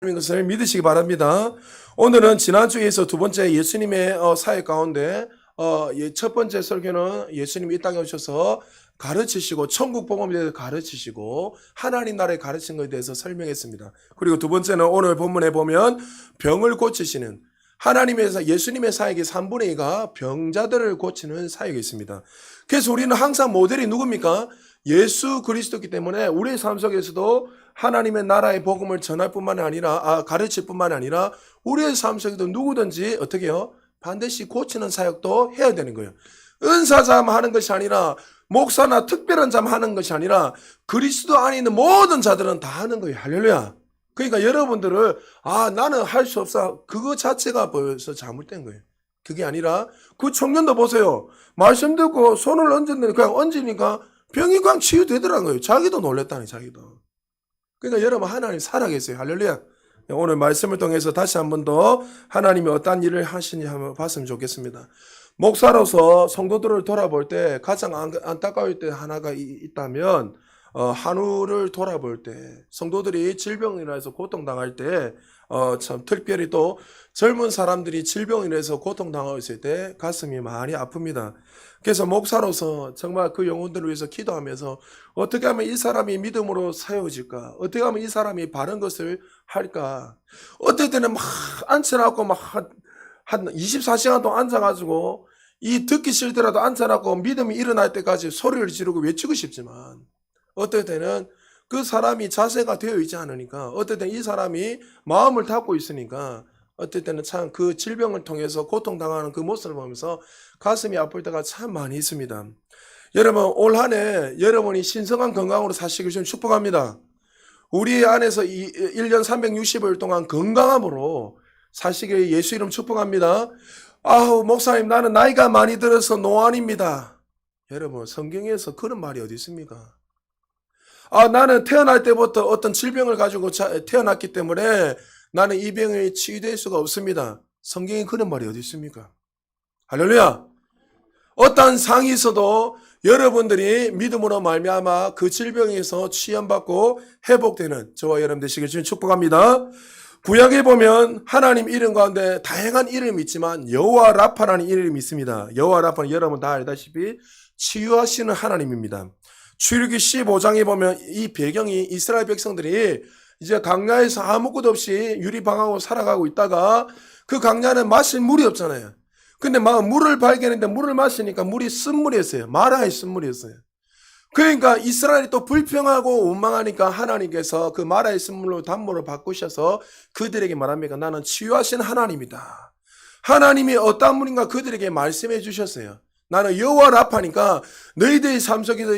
것을 믿으시기 바랍니다. 오늘은 지난주에서 두 번째 예수님의 사역 가운데 첫 번째 설교는 예수님이 이 땅에 오셔서 가르치시고 천국 복음에 대해서 가르치시고 하나님 나라에 가르친 것에 대해서 설명했습니다. 그리고 두 번째는 오늘 본문에 보면 병을 고치시는 하나님에서 예수님의 사역의 3분의 2가 병자들을 고치는 사역이 있습니다. 그래서 우리는 항상 모델이 누굽니까? 예수 그리스도이기 때문에 우리의 삶 속에서도 하나님의 나라의 복음을 전할 뿐만 아니라 가르칠 뿐만 아니라 우리의 삶 속에도 누구든지 어떻게 해요? 반드시 고치는 사역도 해야 되는 거예요. 은사자만 하는 것이 아니라 목사나 특별한 자만 하는 것이 아니라 그리스도 안에 있는 모든 자들은 다 하는 거예요. 할렐루야. 그러니까 여러분들을 나는 할 수 없어. 그거 자체가 벌써 잘못된 거예요. 그게 아니라 그 청년도 보세요. 말씀 듣고 손을 얹었는데 그냥 얹으니까 병이 그냥 치유되더라고요. 자기도 놀랬다니 자기도. 그러니까 여러분 하나님 살아계세요. 할렐루야. 오늘 말씀을 통해서 다시 한 번 더 하나님이 어떤 일을 하시니 한번 봤으면 좋겠습니다. 목사로서 성도들을 돌아볼 때 가장 안타까울 때 하나가 있다면 한우를 돌아볼 때 성도들이 질병이라 해서 고통당할 때 참 특별히 또 젊은 사람들이 질병이라 해서 고통당하고 있을 때 가슴이 많이 아픕니다. 그래서 목사로서 정말 그 영혼들을 위해서 기도하면서 어떻게 하면 이 사람이 믿음으로 세워질까? 어떻게 하면 이 사람이 바른 것을 할까? 어떨 때는 막 앉혀놓고 막 한 24시간 동안 앉아가지고 이 듣기 싫더라도 앉아놓고 믿음이 일어날 때까지 소리를 지르고 외치고 싶지만 어떨 때는 그 사람이 자세가 되어 있지 않으니까 어떨 때는 이 사람이 마음을 닫고 있으니까 어떨 때는 참 그 질병을 통해서 고통당하는 그 모습을 보면서 가슴이 아플 때가 참 많이 있습니다. 여러분 올 한 해 여러분이 신성한 건강으로 사시길 좀 축복합니다. 우리 안에서 1년 360일 동안 건강함으로 사시길 예수 이름 축복합니다. 목사님 나는 나이가 많이 들어서 노안입니다. 여러분 성경에서 그런 말이 어디 있습니까? 나는 태어날 때부터 어떤 질병을 가지고 태어났기 때문에 나는 이 병에 치유될 수가 없습니다. 성경에 그런 말이 어디 있습니까? 할렐루야. 어떠한 상이 있어도 여러분들이 믿음으로 말미암아 그 질병에서 치유받고 회복되는 저와 여러분 되시길 주님 축복합니다. 구약에 보면 하나님 이름 가운데 다양한 이름이 있지만 여호와 라파라는 이름이 있습니다. 여호와 라파는 여러분 다 알다시피 치유하시는 하나님입니다. 출애굽기 15장에 보면 이 배경이 이스라엘 백성들이 이제 광야에서 아무것도 없이 유리방하고 살아가고 있다가 그 광야는 마실 물이 없잖아요. 근데 막 물을 발견했는데 물을 마시니까 물이 쓴물이었어요. 마라의 쓴물이었어요. 그러니까 이스라엘이 또 불평하고 원망하니까 하나님께서 그 마라의 쓴물로 단물을 바꾸셔서 그들에게 말합니다. 나는 치유하신 하나님이다. 하나님이 어떤 분인가 그들에게 말씀해 주셨어요. 나는 여호와 라파니까 너희들의 삶 속에서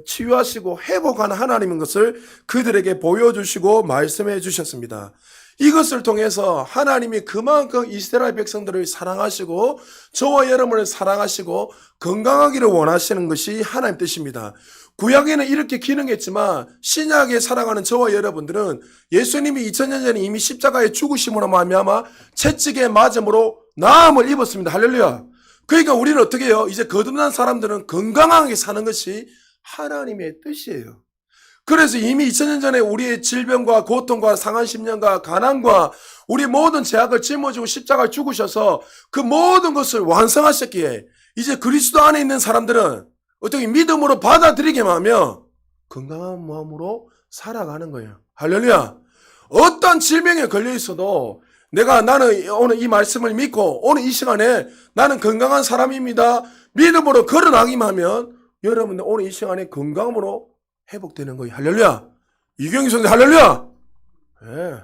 치유하시고 회복하는 하나님인 것을 그들에게 보여주시고 말씀해 주셨습니다. 이것을 통해서 하나님이 그만큼 이스라엘 백성들을 사랑하시고 저와 여러분을 사랑하시고 건강하기를 원하시는 것이 하나님 뜻입니다. 구약에는 이렇게 기능했지만 신약에 살아가는 저와 여러분들은 예수님이 2000년 전에 이미 십자가에 죽으심으로 말미암아 채찍에 맞음으로 나음을 입었습니다. 할렐루야. 그러니까 우리는 어떻게 해요? 이제 거듭난 사람들은 건강하게 사는 것이 하나님의 뜻이에요. 그래서 이미 2000년 전에 우리의 질병과 고통과 상한 심령과 가난과 우리 모든 죄악을 짊어지고 십자가에 죽으셔서 그 모든 것을 완성하셨기에 이제 그리스도 안에 있는 사람들은 어떻게 믿음으로 받아들이기만 하면 건강한 마음으로 살아가는 거예요. 할렐루야. 어떤 질병에 걸려 있어도 나는 오늘 이 말씀을 믿고 오늘 이 시간에 나는 건강한 사람입니다. 믿음으로 걸어나기만 하면 여러분들 오늘 이 시간에 건강으로 회복되는 거예요. 할렐루야. 이경희 선생 할렐루야. 네.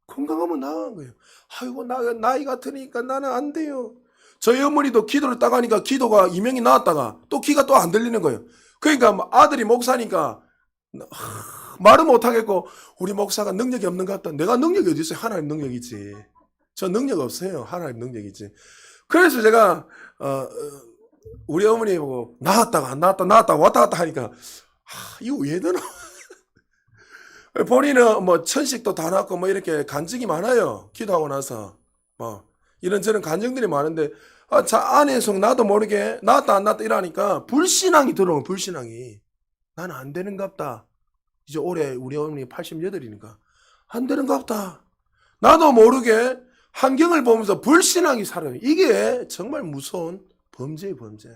건강하면 나은 거예요. 아이고 나이가 드니까 나는 안 돼요. 저희 어머니도 기도를 딱 하니까 기도가 이명이 나왔다가 또 귀가 또 안 들리는 거예요. 그러니까 아들이 목사니까 말은 못하겠고 우리 목사가 능력이 없는 것 같다. 내가 능력이 어디 있어요? 하나님 능력이지. 저 능력 없어요. 하나님 능력이지. 그래서 제가 우리 어머니 보고 나왔다가 안 나왔다 왔다 갔다 하니까 이거 왜 되나? 본인은 뭐 천식도 다 났고 뭐 이렇게 간증이 많아요. 기도하고 나서 뭐 이런저런 간증들이 많은데 안에서 나도 모르게 나왔다 안 나왔다 이러니까 불신앙이 들어오면 불신앙이 나는 안 되는갑다. 이제 올해 우리 어머니 88이니까 안 되는가 보다. 나도 모르게 환경을 보면서 불신앙이 살아요. 이게 정말 무서운 범죄예요, 범죄.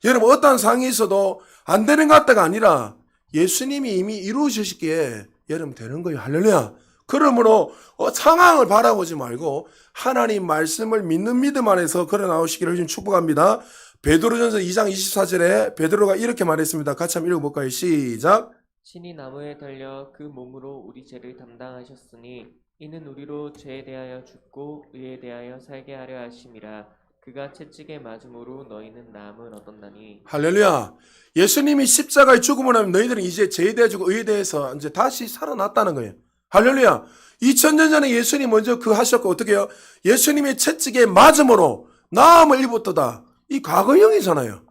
여러분, 어떠한 상황이 있어도 안 되는 것 같다가 아니라 예수님이 이미 이루어주셨기에 여러분 되는 거예요. 할렐루야. 그러므로 상황을 바라보지 말고 하나님 말씀을 믿는 믿음 안에서 걸어 나오시기를 좀 축복합니다. 베드로전서 2장 24절에 베드로가 이렇게 말했습니다. 같이 한번 읽어볼까요? 시작. 신이 나무에 달려 그 몸으로 우리 죄를 담당하셨으니 이는 우리로 죄에 대하여 죽고 의에 대하여 살게 하려 하심이라. 그가 채찍에 맞음으로 너희는 나음을 얻었나니. 할렐루야. 예수님이 십자가에 죽음을 하면 너희들은 이제 죄에 대해 주고 의에 대해서 이제 다시 살아났다는 거예요. 할렐루야. 2000년 전에 예수님 먼저 그 하셨고 어떻게 해요? 예수님의 채찍에 맞음으로 나음을 입었다. 이 과거형이잖아요.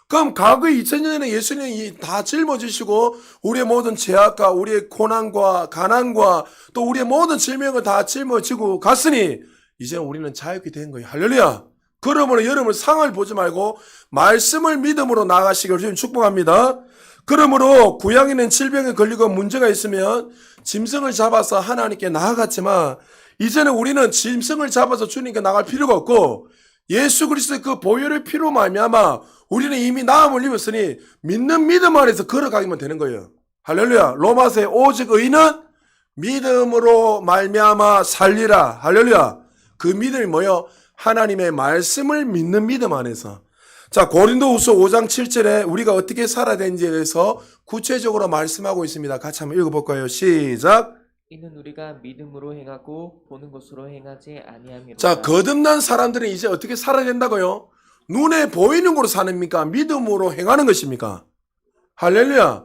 그럼 과거 2000년 전에 예수님이 다 짊어지시고 우리의 모든 죄악과 우리의 고난과 가난과 또 우리의 모든 질병을 다 짊어지고 갔으니 이제 우리는 자유케 된 거예요. 할렐루야. 그러므로 여러분 상을 보지 말고 말씀을 믿음으로 나아가시기를 주님 축복합니다. 그러므로 구약에는 질병에 걸리고 문제가 있으면 짐승을 잡아서 하나님께 나아갔지만 이제는 우리는 짐승을 잡아서 주님께 나갈 필요가 없고 예수 그리스도의 그 보혈의 피로 말미암아 우리는 이미 나음을 입었으니 믿는 믿음 안에서 걸어가기만 되는 거예요. 할렐루야. 로마서에 오직 의인은 믿음으로 말미암아 살리라. 할렐루야. 그 믿음이 뭐요? 하나님의 말씀을 믿는 믿음 안에서. 자, 고린도후서 5장 7절에 우리가 어떻게 살아야 되는지에 대해서 구체적으로 말씀하고 있습니다. 같이 한번 읽어볼까요? 시작. 이는 우리가 믿음으로 행하고 보는 것으로 행하지 아니함이로다. 자, 거듭난 사람들은 이제 어떻게 살아야 된다고요? 눈에 보이는 거로 사는입니까? 믿음으로 행하는 것입니까? 할렐루야.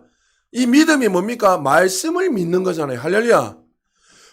이 믿음이 뭡니까? 말씀을 믿는 거잖아요. 할렐루야.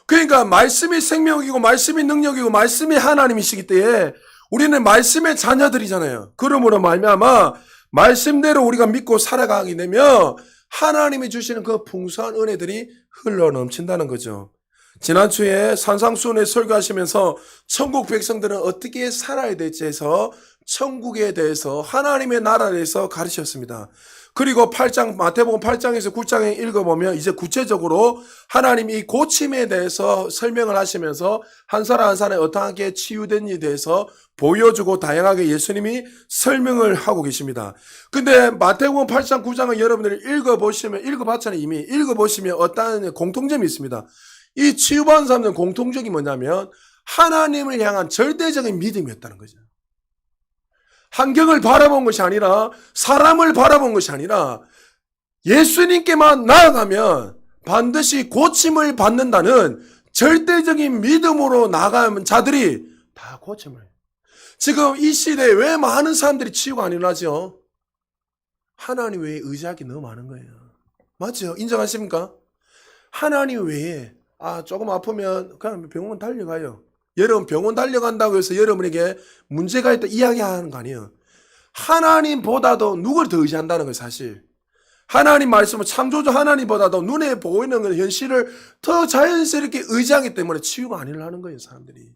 그러니까 말씀이 생명이고 말씀이 능력이고 말씀이 하나님이시기 때문에 우리는 말씀의 자녀들이잖아요. 그러므로 말미암아 말씀대로 우리가 믿고 살아가게 되면 하나님이 주시는 그 풍성한 은혜들이 흘러넘친다는 거죠. 지난주에 산상수훈에 설교하시면서 천국 백성들은 어떻게 살아야 될지 해서 천국에 대해서 하나님의 나라에 대해서 가르쳤습니다. 그리고 8장 마태복음 8장에서 9장에 읽어보면 이제 구체적으로 하나님이 이 고침에 대해서 설명을 하시면서 한 사람 한 사람이 어떠하게 치유된지에 대해서 보여주고 다양하게 예수님이 설명을 하고 계십니다. 근데 마태복음 8장 9장을 여러분들이 읽어봤잖아요. 이미 읽어보시면 어떠한 공통점이 있습니다. 이 치유받은 사람들은 공통적이 뭐냐면 하나님을 향한 절대적인 믿음이었다는 거죠. 환경을 바라본 것이 아니라 사람을 바라본 것이 아니라 예수님께만 나아가면 반드시 고침을 받는다는 절대적인 믿음으로 나가는 자들이 다 고침을 해요. 지금 이 시대에 왜 많은 사람들이 치유가 안 일어나죠? 하나님 외에 의지하기 너무 많은 거예요. 맞죠? 인정하십니까? 하나님 외에 조금 아프면 그냥 병원 달려가요. 여러분 병원 달려간다고 해서 여러분에게 문제가 있다 이야기하는 거 아니에요. 하나님보다도 누굴 더 의지한다는 거예요. 사실 하나님 말씀은 창조주 하나님보다도 눈에 보이는 현실을 더 자연스럽게 의지하기 때문에 치유가 안 일어나는 거예요. 사람들이.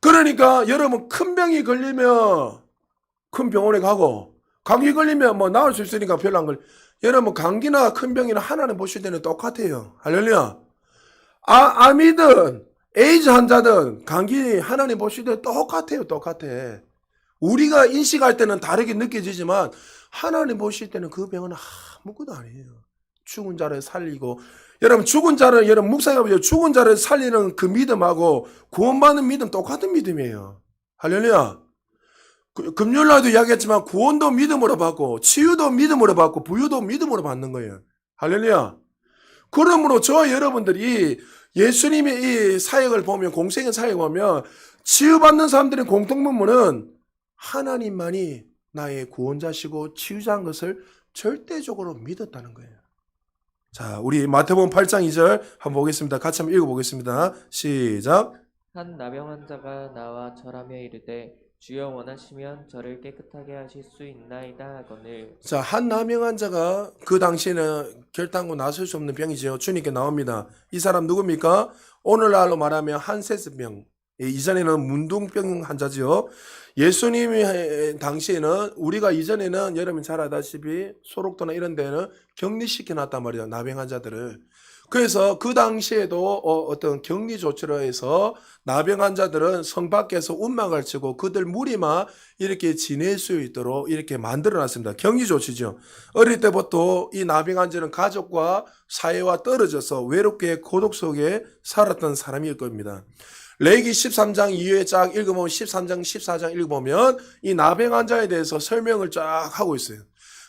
그러니까 여러분 큰 병이 걸리면 큰 병원에 가고 감기 걸리면 뭐 나을 수 있으니까 별로 안 걸려. 여러분 감기나 큰 병이나 하나님 보실 때는 똑같아요. 할렐루야. 암이든 에이즈 환자든 감기 하나님 보실 때 똑같아요. 똑같아. 우리가 인식할 때는 다르게 느껴지지만 하나님 보실 때는 그 병은 아무것도 아니에요. 죽은 자를 살리고 여러분 죽은 자를 여러분 묵상해 보세요. 죽은 자를 살리는 그 믿음하고 구원받는 믿음 똑같은 믿음이에요. 할렐루야. 금요일날도 이야기했지만 구원도 믿음으로 받고 치유도 믿음으로 받고 부유도 믿음으로 받는 거예요. 할렐루야. 그러므로 저와 여러분들이 예수님의 이 사역을 보면 공생의 사역을 보면 치유받는 사람들의 공통분모는 하나님만이 나의 구원자시고 치유자인 것을 절대적으로 믿었다는 거예요. 자, 우리 마태복음 8장 2절 한번 보겠습니다. 같이 한번 읽어보겠습니다. 시작. 한 나병 환자가 나와 절하며 이르되 주여 원하시면 저를 깨끗하게 하실 수 있나이다 하거늘. 자, 한 나병 환자가 그 당시에는 결단코 나설 수 없는 병이죠. 주님께 나옵니다. 이 사람 누굽니까? 오늘날로 말하면 한세스병. 이전에는 문둥병 환자지요. 예수님이 당시에는 우리가 이전에는 여러분 잘 알다시피 소록도나 이런 데는 격리시켜 놨단 말이에요. 나병 환자들을. 그래서 그 당시에도 어떤 격리 조치를 해서 나병 환자들은 성 밖에서 운막을 치고 그들 무리만 이렇게 지낼 수 있도록 이렇게 만들어 놨습니다. 격리 조치죠. 어릴 때부터 이 나병 환자는 가족과 사회와 떨어져서 외롭게 고독 속에 살았던 사람일 겁니다. 레위기 13장 이후에 쫙 읽어보면 13장 14장 읽어보면 이 나병 환자에 대해서 설명을 쫙 하고 있어요.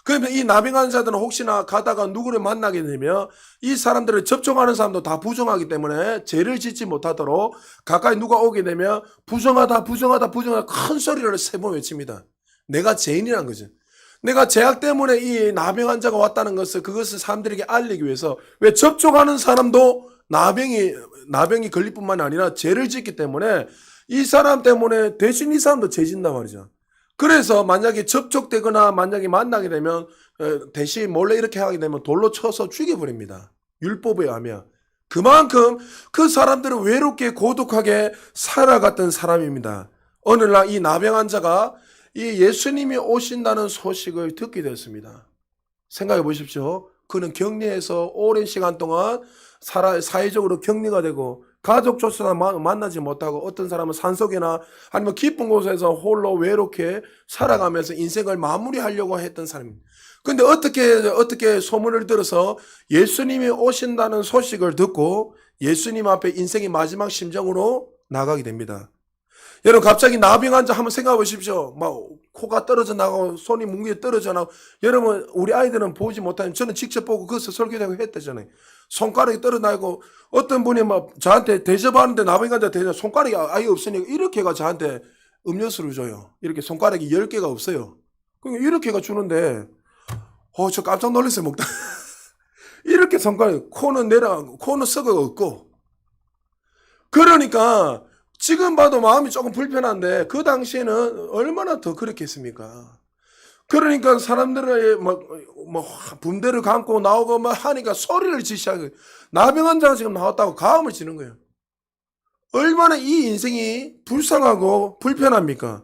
그러면 이 나병 환자들은 혹시나 가다가 누구를 만나게 되면 이 사람들을 접촉하는 사람도 다 부정하기 때문에 죄를 짓지 못하도록 가까이 누가 오게 되면 부정하다 부정하다 부정하다 큰 소리를 세 번 외칩니다. 내가 죄인이란 거죠. 내가 죄악 때문에 이 나병 환자가 왔다는 그것을 사람들에게 알리기 위해서 왜 접촉하는 사람도 나병이 걸릴 뿐만 아니라 죄를 짓기 때문에 이 사람 때문에 대신 이 사람도 죄 짓는단 말이죠. 그래서 만약에 접촉되거나 만약에 만나게 되면 대신 몰래 이렇게 하게 되면 돌로 쳐서 죽여버립니다. 율법에 의하면. 그만큼 그 사람들은 외롭게 고독하게 살아갔던 사람입니다. 어느 날 이 나병 환자가 이 예수님이 오신다는 소식을 듣게 되었습니다. 생각해 보십시오. 그는 격리해서 오랜 시간 동안 사회적으로 격리가 되고 가족조차도 만나지 못하고 어떤 사람은 산속이나 아니면 깊은 곳에서 홀로 외롭게 살아가면서 인생을 마무리하려고 했던 사람입니다. 근데 어떻게 소문을 들어서 예수님이 오신다는 소식을 듣고 예수님 앞에 인생의 마지막 심정으로 나가게 됩니다. 여러분 갑자기 나병 환자 한번 생각해 보십시오. 막 코가 떨어져 나가고 손이 뭉게 떨어져 나가고 여러분 우리 아이들은 보지 못하면 저는 직접 보고 그것을 설교되고 했다잖아요. 손가락이 떨어나고 어떤 분이 막 저한테 대접하는데 나병 환자 대접 손가락이 아예 없으니까 이렇게가 저한테 음료수를 줘요. 이렇게 손가락이 10개가 없어요. 그러니까 이렇게가 주는데 저 깜짝 놀랐어요. 먹다. 이렇게 손가락 코는 썩어 없고 그러니까 지금 봐도 마음이 조금 불편한데 그 당시에는 얼마나 더 그렇겠습니까? 그러니까 사람들의 붕대를 감고 나오고 막 하니까 소리를 지시하고 나병 환자가 지금 나왔다고 가음을 치는 거예요. 얼마나 이 인생이 불쌍하고 불편합니까?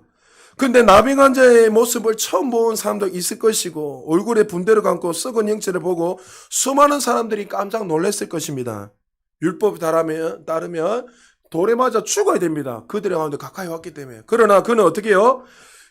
근데 나병 환자의 모습을 처음 본 사람도 있을 것이고 얼굴에 붕대를 감고 썩은 형체를 보고 수많은 사람들이 깜짝 놀랐을 것입니다. 율법에 따르면 돌에 맞아 죽어야 됩니다. 그들의 가운데 가까이 왔기 때문에. 그러나 그는 어떻게 해요?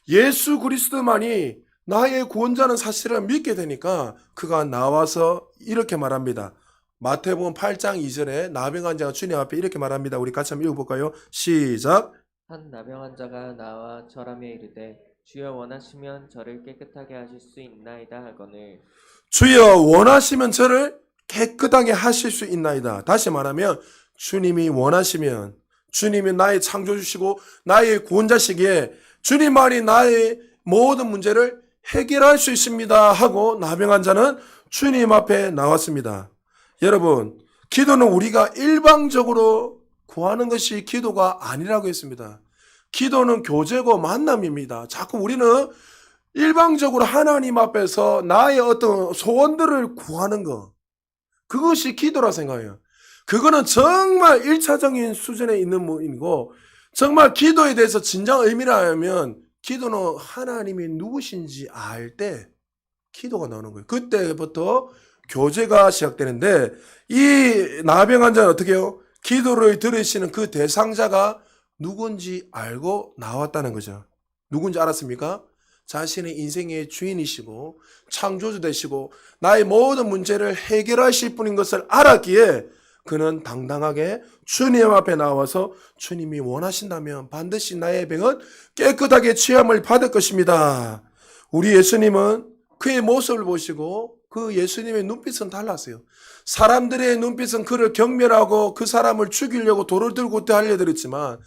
예수 그리스도만이 나의 구원자는 사실을 믿게 되니까 그가 나와서 이렇게 말합니다. 마태복음 8장 2절에 나병 환자가 주님 앞에 이렇게 말합니다. 우리 같이 한번 읽어볼까요? 시작. 한 나병 환자가 나와 절하며 이르되 주여 원하시면 저를 깨끗하게 하실 수 있나이다 하거늘 주여 원하시면 저를 깨끗하게 하실 수 있나이다. 다시 말하면 주님이 원하시면 주님이 나의 창조주시고 나의 구원자시기에 주님만이 나의 모든 문제를 해결할 수 있습니다 하고 나병 환자는 주님 앞에 나왔습니다. 여러분 기도는 우리가 일방적으로 구하는 것이 기도가 아니라고 했습니다. 기도는 교제고 만남입니다. 자꾸 우리는 일방적으로 하나님 앞에서 나의 어떤 소원들을 구하는 것 그것이 기도라 생각해요. 그거는 정말 1차적인 수준에 있는 모임이고 정말 기도에 대해서 진정 의미를 하면 기도는 하나님이 누구신지 알 때 기도가 나오는 거예요. 그때부터 교제가 시작되는데 이 나병 환자는 어떻게 해요? 기도를 들으시는 그 대상자가 누군지 알고 나왔다는 거죠. 누군지 알았습니까? 자신의 인생의 주인이시고 창조주 되시고 나의 모든 문제를 해결하실 분인 것을 알았기에 그는 당당하게 주님 앞에 나와서 주님이 원하신다면 반드시 나의 병은 깨끗하게 취함을 받을 것입니다. 우리 예수님은 그의 모습을 보시고 그 예수님의 눈빛은 달랐어요. 사람들의 눈빛은 그를 경멸하고 그 사람을 죽이려고 돌을 들고 달려들었지만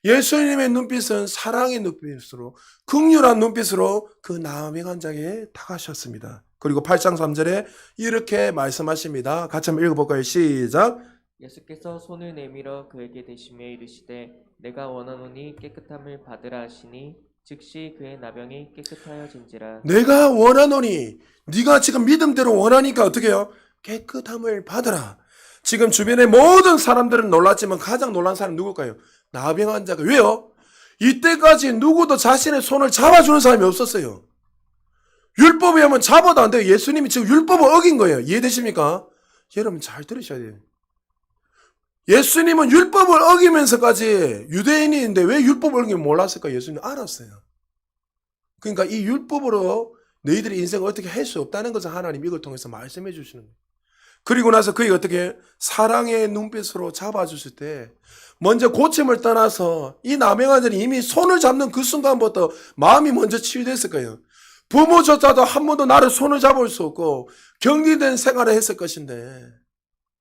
예수님의 눈빛은 사랑의 눈빛으로 긍휼한 눈빛으로 그 나병 환자에게 다가가셨습니다. 그리고 8장 3절에 이렇게 말씀하십니다. 같이 한번 읽어볼까요? 시작. 예수께서 손을 내밀어 그에게 대시며 이르시되 내가 원하노니 깨끗함을 받으라 하시니 즉시 그의 나병이 깨끗하여진지라. 내가 원하노니 네가 지금 믿음대로 원하니까 어떻게 해요? 깨끗함을 받으라. 지금 주변의 모든 사람들은 놀랐지만 가장 놀란 사람은 누굴까요? 나병 환자가. 왜요? 이때까지 누구도 자신의 손을 잡아주는 사람이 없었어요. 율법에 하면 잡아도 안 돼요. 예수님이 지금 율법을 어긴 거예요. 이해되십니까? 여러분 잘 들으셔야 돼요. 예수님은 율법을 어기면서까지 유대인인데 왜 율법을 어기면 몰랐을까? 예수님 알았어요. 그러니까 이 율법으로 너희들의 인생을 어떻게 할 수 없다는 것을 하나님 이걸 통해서 말씀해 주시는 거예요. 그리고 나서 그게 어떻게 사랑의 눈빛으로 잡아주실 때 먼저 고침을 떠나서 이 남행아들이 이미 손을 잡는 그 순간부터 마음이 먼저 치유됐을 거예요. 부모조차도 한 번도 나를 손을 잡을 수 없고 격리된 생활을 했을 것인데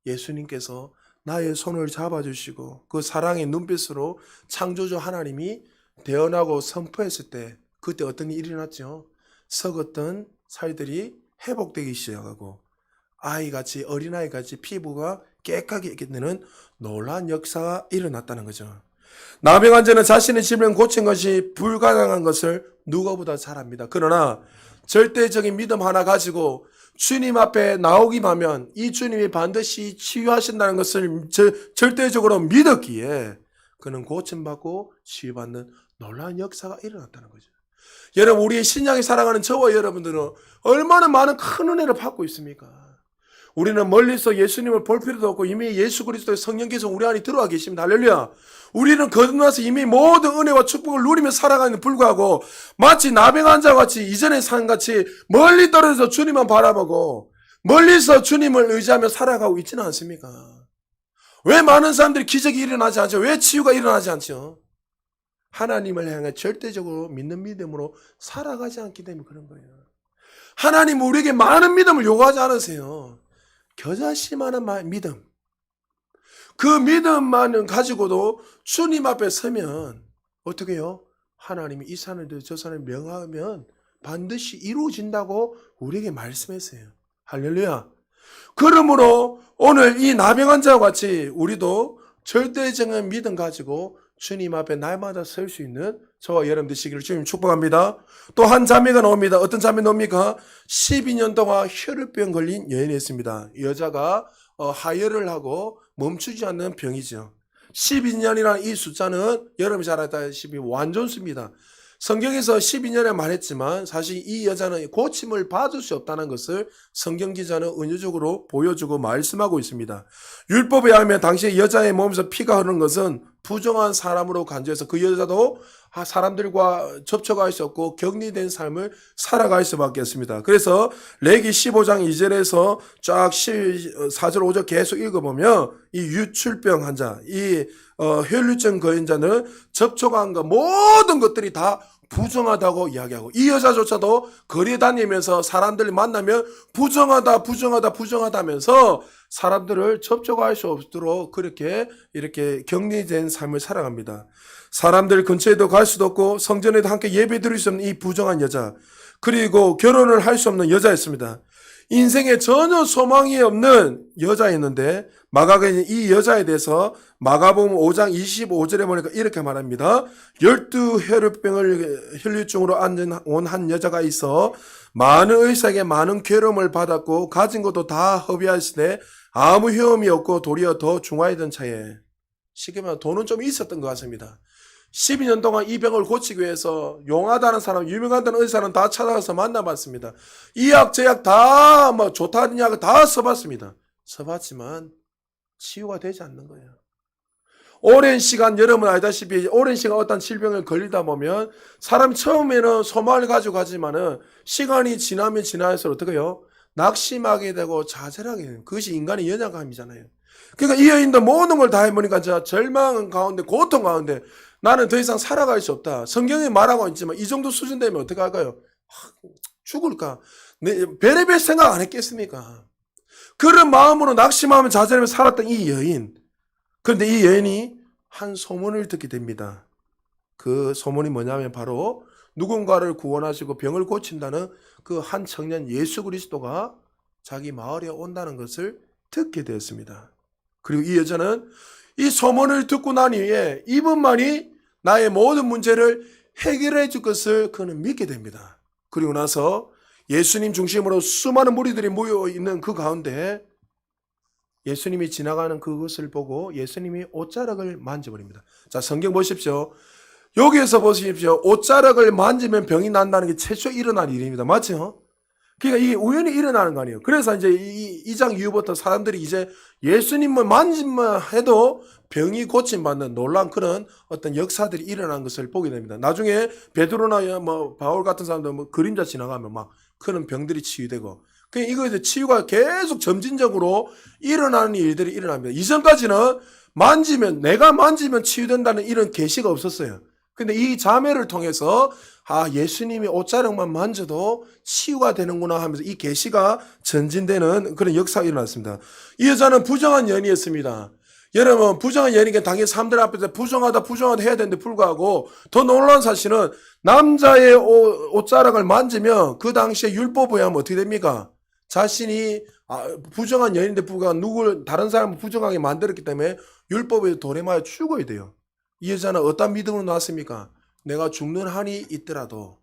예수님께서 나의 손을 잡아주시고 그 사랑의 눈빛으로 창조주 하나님이 대언하고 선포했을 때 그때 어떤 일이 일어났죠? 썩었던 살들이 회복되기 시작하고 아이같이 어린아이같이 피부가 깨끗하게 되는 놀라운 역사가 일어났다는 거죠. 남행한자는 자신의 질병을 고친 것이 불가능한 것을 누구보다 잘 압니다. 그러나 절대적인 믿음 하나 가지고 주님 앞에 나오기만 하면 이 주님이 반드시 치유하신다는 것을 절대적으로 믿었기에 그는 고침받고 치유받는 놀라운 역사가 일어났다는 거죠. 여러분, 우리의 신앙이 살아가는 저와 여러분들은 얼마나 많은 큰 은혜를 받고 있습니까? 우리는 멀리서 예수님을 볼 필요도 없고 이미 예수 그리스도의 성령께서 우리 안에 들어와 계십니다. 할렐루야. 우리는 거듭나서 이미 모든 은혜와 축복을 누리며 살아가는 불구하고 마치 나병한 자와 같이 이전의 삶같이 멀리 떨어져서 주님만 바라보고 멀리서 주님을 의지하며 살아가고 있지는 않습니까? 왜 많은 사람들이 기적이 일어나지 않죠? 왜 치유가 일어나지 않죠? 하나님을 향해 절대적으로 믿는 믿음으로 살아가지 않기 때문에 그런 거예요. 하나님 우리에게 많은 믿음을 요구하지 않으세요. 겨자씨만한 믿음. 그 믿음만 가지고도 주님 앞에 서면 어떻게 해요? 하나님이 이 산을 저 산을 명하면 반드시 이루어진다고 우리에게 말씀했어요. 할렐루야. 그러므로 오늘 이 나병한 자와 같이 우리도 절대적인 믿음 가지고 주님 앞에 날마다 설 수 있는 저와 여러분 되시기를 주님 축복합니다. 또 한 자매가 나옵니다. 어떤 자매 나옵니까? 12년 동안 혈루병 걸린 여인이 있습니다. 이 여자가 하혈을 하고 멈추지 않는 병이죠. 12년이라는 이 숫자는 여러분이 잘 알다시피 완전수입니다. 성경에서 12년에 말했지만 사실 이 여자는 고침을 받을 수 없다는 것을 성경 기자는 은유적으로 보여주고 말씀하고 있습니다. 율법에 의하면 당시 여자의 몸에서 피가 흐르는 것은 부정한 사람으로 간주해서 그 여자도 사람들과 접촉할 수 없고 격리된 삶을 살아갈 수밖에 없습니다. 그래서 레기 15장 2절에서 쫙 4절 5절 계속 읽어보면 이 유출병 환자, 이 혈루증 거인자는 접촉한 것 모든 것들이 다 부정하다고 이야기하고 이 여자조차도 거리에 다니면서 사람들을 만나면 부정하다면서 사람들을 접촉할 수 없도록 이렇게 격리된 삶을 살아갑니다. 사람들 근처에도 갈 수도 없고 성전에도 함께 예배 드릴 수 없는 이 부정한 여자, 그리고 결혼을 할 수 없는 여자였습니다. 인생에 전혀 소망이 없는 여자였는데 마가가 이 여자에 대해서 마가복음 5장 25절에 보니까 이렇게 말합니다. 12 혈루증으로 온 한 여자가 있어 많은 의사에게 많은 괴로움을 받았고 가진 것도 다 허비하시되 아무 효험이 없고 도리어 더 중하이던 차에, 쉽게 말하면 돈은 좀 있었던 것 같습니다. 12년 동안 이 병을 고치기 위해서 용하다는 사람, 유명하다는 의사는 다 찾아가서 만나봤습니다. 이 약, 저 약 다 좋다는 약을 다 써봤습니다. 써봤지만 치유가 되지 않는 거예요. 오랜 시간, 여러분 알다시피 오랜 시간 어떤 질병을 걸리다 보면 사람이 처음에는 소망을 가지고 가지만은 시간이 지나면 지날수록 어떻게 해요? 낙심하게 되고 좌절하게 되는, 그것이 인간의 연약함이잖아요. 그러니까 이 여인도 모든 걸 다 해보니까 절망 가운데, 고통 가운데 나는 더 이상 살아갈 수 없다. 성경이 말하고 있지만 이 정도 수준 되면 어떻게 할까요? 죽을까? 별의별 생각 안 했겠습니까? 그런 마음으로 낙심하며 좌절하며 살았던 이 여인. 그런데 이 여인이 한 소문을 듣게 됩니다. 그 소문이 뭐냐면 바로 누군가를 구원하시고 병을 고친다는 그 한 청년 예수 그리스도가 자기 마을에 온다는 것을 듣게 되었습니다. 그리고 이 여자는 이 소문을 듣고 난 이후에 이분만이 나의 모든 문제를 해결해 줄 것을 그는 믿게 됩니다. 그리고 나서 예수님 중심으로 수많은 무리들이 모여있는 그 가운데 예수님이 지나가는 그것을 보고 예수님이 옷자락을 만져버립니다. 자, 성경 보십시오. 여기에서 보십시오. 옷자락을 만지면 병이 난다는 게 최초 일어날 일입니다. 맞죠? 그러니까 이게 우연히 일어나는 거 아니에요. 그래서 이제 이 장 이후부터 사람들이 이제 예수님을 만지만 해도 병이 고침받는 놀란 그런 어떤 역사들이 일어난 것을 보게 됩니다. 나중에 베드로나 뭐 바울 같은 사람들 뭐 그림자 지나가면 막 그런 병들이 치유되고, 그러니까 이거에서 치유가 계속 점진적으로 일어나는 일들이 일어납니다. 이전까지는 내가 만지면 치유된다는 이런 계시가 없었어요. 근데 이 자매를 통해서 예수님이 옷자락만 만져도 치유가 되는구나 하면서 이 계시가 전진되는 그런 역사가 일어났습니다. 이 여자는 부정한 연이었습니다. 여러분, 부정한 연이니까 당연히 사람들 앞에서 부정하다 해야 되는데 불구하고 더 놀라운 사실은 남자의 옷자락을 만지면 그 당시에 율법에 하면 어떻게 됩니까? 자신이 부정한 연인인데 불구하고 다른 사람을 부정하게 만들었기 때문에 율법에 돌에 맞아 죽어야 돼요. 이 여자는 어떤 믿음으로 나왔습니까? 내가 죽는 한이 있더라도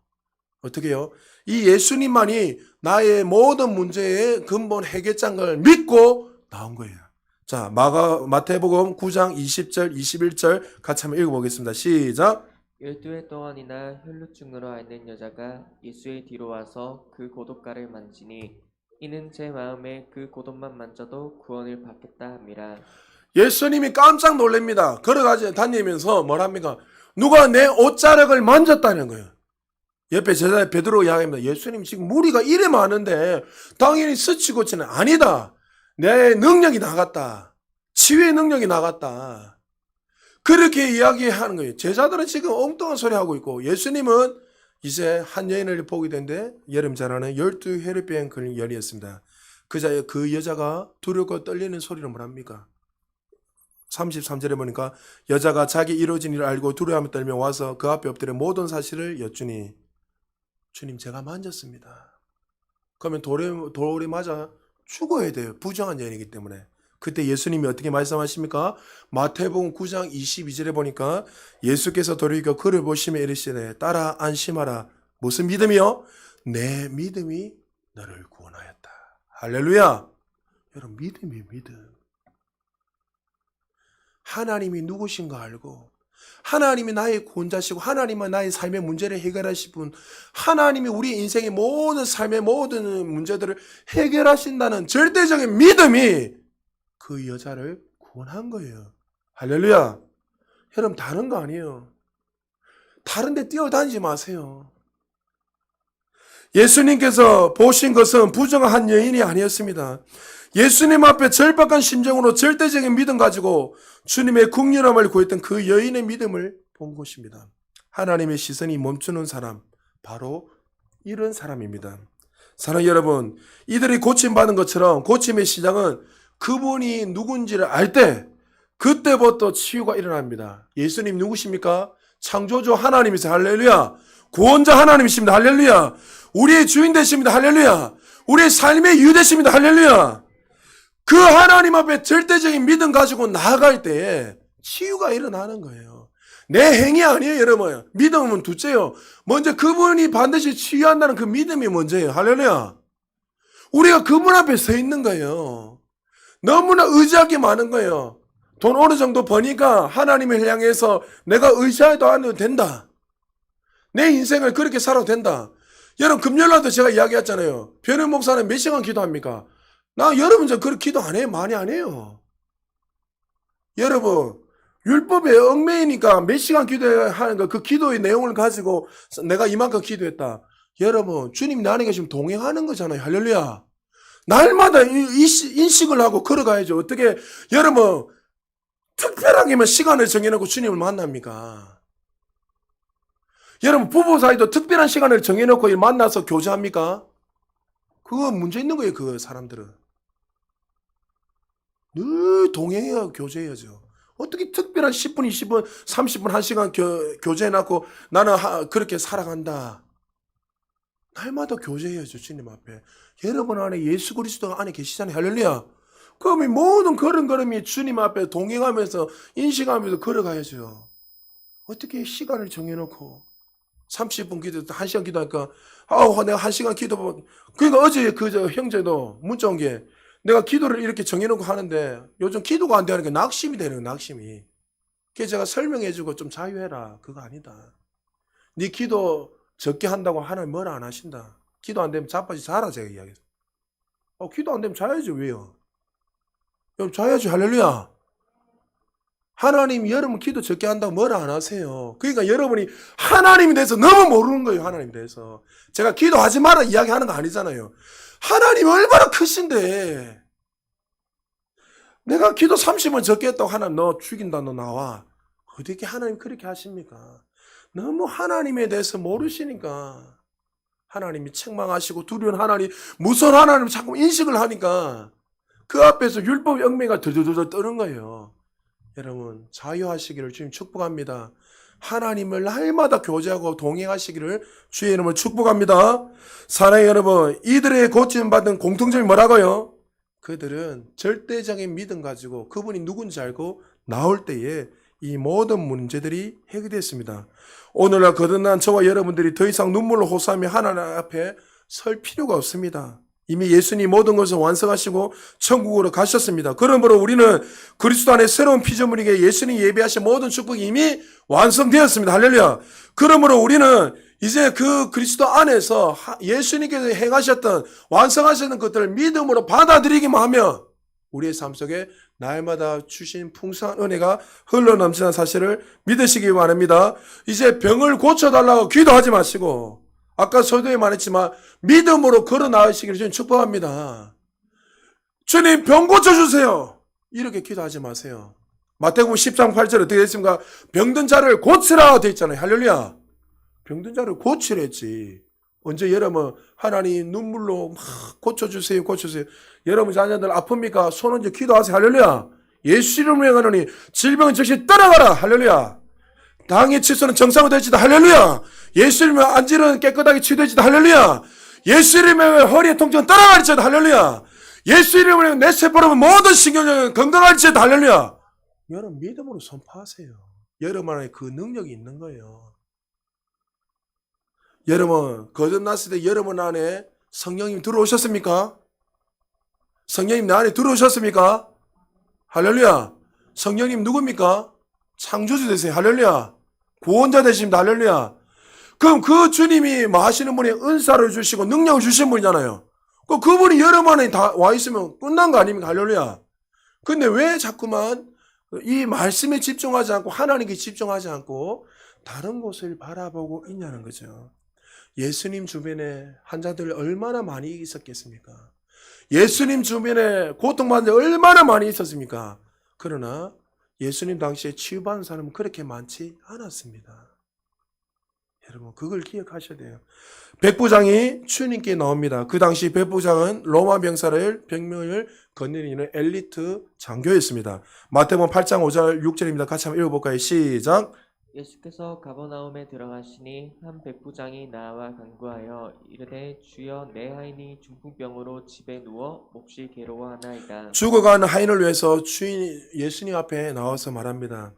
어떻게 해요? 이 예수님만이 나의 모든 문제의 근본 해결장을 믿고 나온 거예요. 자, 마태복음 9장 20절 21절 같이 한번 읽어보겠습니다. 시작. 12해 동안이나 혈루증으로 앓는 여자가 예수의 뒤로 와서 그 고독가를 만지니 이는 제 마음에 그 고독만 만져도 구원을 받겠다 함이라. 예수님이 깜짝 놀랍니다. 걸어가지 다니면서 뭐랍니까? 누가 내 옷자락을 만졌다는 거예요. 옆에 제자 베드로 이야기합니다. 예수님 지금 무리가 이래 많은데 당연히 스치고치는 아니다. 내 능력이 나갔다. 치유의 능력이 나갔다. 그렇게 이야기하는 거예요. 제자들은 지금 엉뚱한 소리 하고 있고, 예수님은 이제 한 여인을 보게 된데 여름 잘 아는 12혈병 걸린 여인이었습니다. 그 여자가 두렵고 떨리는 소리를 뭐랍니까? 33절에 보니까 여자가 자기 이루어진 일을 알고 두려움에 떨며 와서 그 앞에 엎드려 모든 사실을 여쭈니 주님 제가 만졌습니다. 그러면 돌에 맞아 죽어야 돼요. 부정한 여인이기 때문에. 그때 예수님이 어떻게 말씀하십니까? 마태복음 9장 22절에 보니까 예수께서 돌이켜 그를 보시며 이르시되 따라 안심하라. 무슨 믿음이요? 내 믿음이 너를 구원하였다. 할렐루야. 여러분 믿음이 믿음. 하나님이 누구신가 알고, 하나님이 나의 구원자시고 하나님은 나의 삶의 문제를 해결하실 분, 하나님이 우리 인생의 모든 삶의 모든 문제들을 해결하신다는 절대적인 믿음이 그 여자를 구원한 거예요. 할렐루야. 여러분 다른 거 아니에요. 다른 데 뛰어다니지 마세요. 예수님께서 보신 것은 부정한 여인이 아니었습니다. 예수님 앞에 절박한 심정으로 절대적인 믿음 가지고 주님의 국률함을 구했던 그 여인의 믿음을 본 것입니다. 하나님의 시선이 멈추는 사람, 바로 이런 사람입니다. 사랑하는 여러분, 이들이 고침받은 것처럼 고침의 시작은 그분이 누군지를 알 때 그때부터 치유가 일어납니다. 예수님 누구십니까? 창조주 하나님이세요. 할렐루야. 구원자 하나님이십니다. 할렐루야. 우리의 주인 되십니다. 할렐루야. 우리의 삶의 이유 되십니다. 할렐루야. 그 하나님 앞에 절대적인 믿음 가지고 나아갈 때에 치유가 일어나는 거예요. 내 행위 아니에요, 여러분. 믿음은 둘째요. 먼저 그분이 반드시 치유한다는 그 믿음이 먼저예요. 할렐루야. 우리가 그분 앞에 서 있는 거예요. 너무나 의지할 게 많은 거예요. 돈 어느 정도 버니까 하나님을 향해서 내가 의지해도 안 해도 된다. 내 인생을 그렇게 살아도 된다. 여러분, 금요일날도 제가 이야기했잖아요. 변현 목사는 몇 시간 기도합니까? 여러분, 저 그렇게 기도 안 해요. 많이 안 해요. 여러분, 율법에 얽매이니까 몇 시간 기도하는 거, 그 기도의 내용을 가지고 내가 이만큼 기도했다. 여러분, 주님 나에게 지금 동행하는 거잖아요. 할렐루야. 날마다 인식을 하고 걸어가야죠. 어떻게, 여러분, 특별하게만 시간을 정해놓고 주님을 만납니까? 여러분, 부부 사이도 특별한 시간을 정해놓고 만나서 교제합니까? 그거 문제 있는 거예요, 그 사람들은. 늘 동행해야 교제해야죠. 어떻게 특별한 10분, 20분, 30분, 1시간 교제해놓고 나는 그렇게 살아간다. 날마다 교제해야죠, 주님 앞에. 여러분 안에 예수 그리스도가 안에 계시잖아요. 할렐루야. 그러면 모든 걸음걸음이 주님 앞에 동행하면서 인식하면서 걸어가야죠. 어떻게 시간을 정해놓고 30분 기도했다 1시간 기도하니까 내가 1시간 기도. 그러니까 어제 저 형제도 문자 온 게 내가 기도를 이렇게 정해놓고 하는데 요즘 기도가 안 되는 게 낙심이 되는 거예요. 낙심이. 그래서 제가 설명해주고 좀 자유해라. 그거 아니다. 네 기도 적게 한다고 하나님 뭐라 안 하신다. 기도 안 되면 자빠지 자라 제가 이야기했어요. 기도 안 되면 자야지 왜요? 여러분 자야지 할렐루야. 하나님이 여러분 기도 적게 한다고 뭐라 안 하세요. 그러니까 여러분이 하나님에 대해서 너무 모르는 거예요. 하나님에 대해서. 제가 기도하지 마라 이야기하는 거 아니잖아요. 하나님 얼마나 크신데 내가 기도 30번 적게 했다고 하나님 너 죽인다 너 나와. 어떻게 하나님 그렇게 하십니까? 너무 하나님에 대해서 모르시니까 하나님이 책망하시고 두려운 하나님 무서운 하나님 자꾸 인식을 하니까 그 앞에서 율법 얽매가 들들들 떠는 거예요. 여러분 자유하시기를 주님 축복합니다. 하나님을 날마다 교제하고 동행하시기를 주의 이름으로 축복합니다. 사랑의 여러분, 이들의 고침받은 공통점이 뭐라고요? 그들은 절대적인 믿음 가지고 그분이 누군지 알고 나올 때에 이 모든 문제들이 해결됐습니다. 오늘날 거듭난 저와 여러분들이 더 이상 눈물로 호소하며 하나님 앞에 설 필요가 없습니다. 이미 예수님이 모든 것을 완성하시고 천국으로 가셨습니다. 그러므로 우리는 그리스도 안에 새로운 피조물에게 예수님이 예배하신 모든 축복이 이미 완성되었습니다. 할렐루야. 그러므로 우리는 이제 그 그리스도 안에서 예수님께서 행하셨던 완성하셨던 것들을 믿음으로 받아들이기만 하면 우리의 삶 속에 날마다 주신 풍성한 은혜가 흘러넘치는 사실을 믿으시기 바랍니다. 이제 병을 고쳐달라고 기도하지 마시고 아까 서두에 말했지만 믿음으로 걸어 나가시기를 주님 축복합니다. 주님 병 고쳐주세요. 이렇게 기도하지 마세요. 마태복음 10장 8절 어떻게 됐습니까? 병든 자를 고치라 되어 있잖아요. 할렐루야. 병든 자를 고치랬지. 언제 여러분 하나님 눈물로 막 고쳐주세요 고쳐주세요. 여러분 자녀들 아픕니까? 손 얹어 기도하세요. 할렐루야. 예수 이름으로 하노니 질병은 즉시 떠나가라. 할렐루야. 당의 치수는 정상화되지다. 할렐루야. 예수 이름으로 안질은 깨끗하게 치유되지다. 할렐루야. 예수 이름으로 허리의 통증은 떠나가리지다. 할렐루야. 예수 이름으로 내 세포로는 모든 신경은 건강할지다. 할렐루야. 여러분 믿음으로 선포하세요. 여러분 안에 그 능력이 있는 거예요. 여러분 거듭났을 때 여러분 안에 성령님 들어오셨습니까? 성령님 내 안에 들어오셨습니까? 할렐루야. 성령님 누굽니까? 창조주 되세요. 할렐루야. 구원자 되십니다. 할렐루야. 그럼 그 주님이 뭐 하시는 분이 은사를 주시고 능력을 주신 분이잖아요. 그분이 여러분 안에 다 와 있으면 끝난 거 아닙니까? 할렐루야. 근데 왜 자꾸만 이 말씀에 집중하지 않고 하나님께 집중하지 않고 다른 곳을 바라보고 있냐는 거죠. 예수님 주변에 환자들 얼마나 많이 있었겠습니까? 예수님 주변에 고통받는 자 얼마나 많이 있었습니까? 그러나 예수님 당시에 치유받은 사람은 그렇게 많지 않았습니다. 여러분 그걸 기억하셔야 돼요. 백부장이 주님께 나옵니다. 그 당시 백부장은 로마 병명을 건드리는 엘리트 장교였습니다. 마태복음 8장 5절 6절입니다. 같이 한번 읽어볼까요? 시작. 예수께서 가버나움에 들어가시니 한 백부장이 나와 간구하여 이르되 주여 내 하인이 중풍병으로 집에 누워 몹시 괴로워하나이다. 죽어가는 하인을 위해서 주인 예수님 앞에 나와서 말합니다.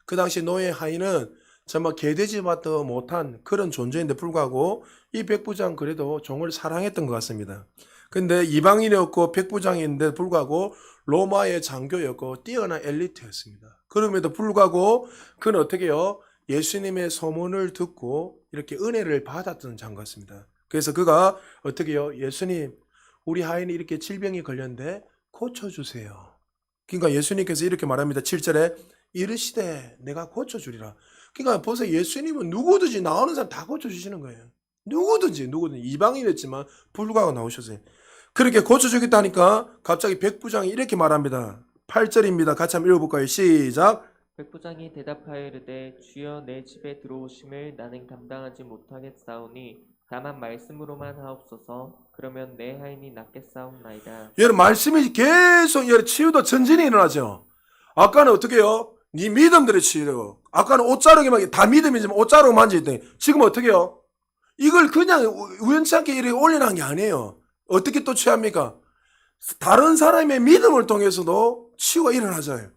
그 당시 너의 하인은 정말 개돼지마도 못한 그런 존재인데 불구하고 이 백부장 그래도 종을 사랑했던 것 같습니다. 근데 이방인이었고 백부장인데 불구하고 로마의 장교였고 뛰어난 엘리트였습니다. 그럼에도 불구하고 그는 어떻게 해요? 예수님의 소문을 듣고 이렇게 은혜를 받았던 장 같습니다. 그래서 그가 어떻게 해요? 예수님 우리 하인이 이렇게 질병이 걸렸는데 고쳐주세요. 그러니까 예수님께서 이렇게 말합니다. 7절에 이르시되 내가 고쳐주리라. 그러니까 보세요. 예수님은 누구든지 나오는 사람 다 고쳐주시는 거예요. 누구든지 이방인이었지만 불구하고 나오셨어요. 그렇게 고쳐주겠다 하니까 갑자기 백부장이 이렇게 말합니다. 8절입니다. 같이 한번 읽어볼까요? 시작. 백부장이 대답하여 이르되 주여 내 집에 들어오심을 나는 감당하지 못하겠사오니 다만 말씀으로만 하옵소서. 그러면 내 하인이 낫겠사옵나이다. 여러분 말씀이 계속 여러분 치유도 전진이 일어나죠. 아까는 어떻게 해요? 네 믿음들의 치유. 아까는 옷자르기만 다 믿음이지만 옷자르고 만지더니 지금 어떻게 해요? 이걸 그냥 우연치 않게 이렇게 올려놓은 게 아니에요. 어떻게 또 취합니까? 다른 사람의 믿음을 통해서도 치유가 일어나잖아요.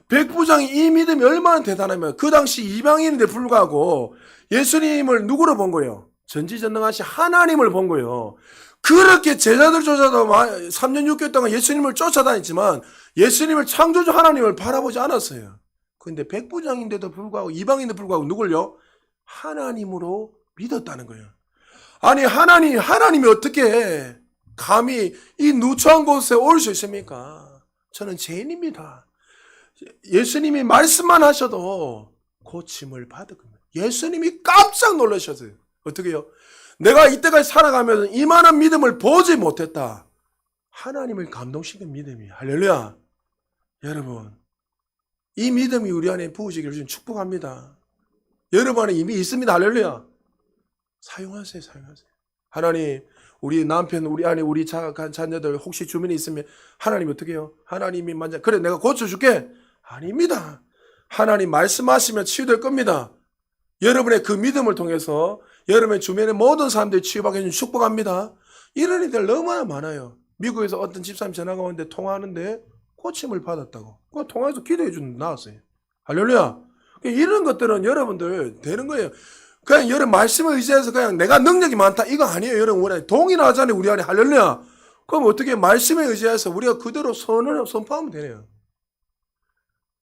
백부장이 이 믿음이 얼마나 대단하면 그 당시 이방인인데 불구하고 예수님을 누구로 본 거예요? 전지전능하신 하나님을 본 거예요. 그렇게 제자들조차도 3년 6개월 동안 예수님을 쫓아다녔지만 예수님을 창조주 하나님을 바라보지 않았어요. 그런데 백부장인데도 불구하고 이방인인데도 불구하고 누굴요? 하나님으로 믿었다는 거예요. 아니 하나님이 어떻게 감히 이 누추한 곳에 올 수 있습니까? 저는 죄인입니다. 예수님이 말씀만 하셔도 고침을 받을 겁니다. 예수님이 깜짝 놀라셨어요. 어떻게요? 내가 이때까지 살아가면서 이만한 믿음을 보지 못했다. 하나님을 감동시킨 믿음이. 할렐루야. 여러분, 이 믿음이 우리 안에 부으시기를 좀 축복합니다. 여러분 안에 이미 있습니다. 할렐루야. 사용하세요. 하나님, 우리 남편, 우리 아내, 우리 자녀들 혹시 주변에 있으면 하나님 어떻게 해요? 하나님이 만약 그래 내가 고쳐줄게. 아닙니다. 하나님 말씀하시면 치유될 겁니다. 여러분의 그 믿음을 통해서 여러분의 주변의 모든 사람들이 치유받게 해주는 축복합니다. 이런 일들 너무나 많아요. 미국에서 어떤 집사님 전화가 오는데 통화하는데 고침을 받았다고. 그 통화해서 기도해 주는 나왔어요. 할렐루야. 이런 것들은 여러분들 되는 거예요. 그냥 여러분 말씀을 의지해서 그냥 내가 능력이 많다 이거 아니에요. 여러분 우리 동의하잖아요. 우리 안에. 할렐루야. 그럼 어떻게 말씀에 의지해서 우리가 그대로 선포하면 되네요.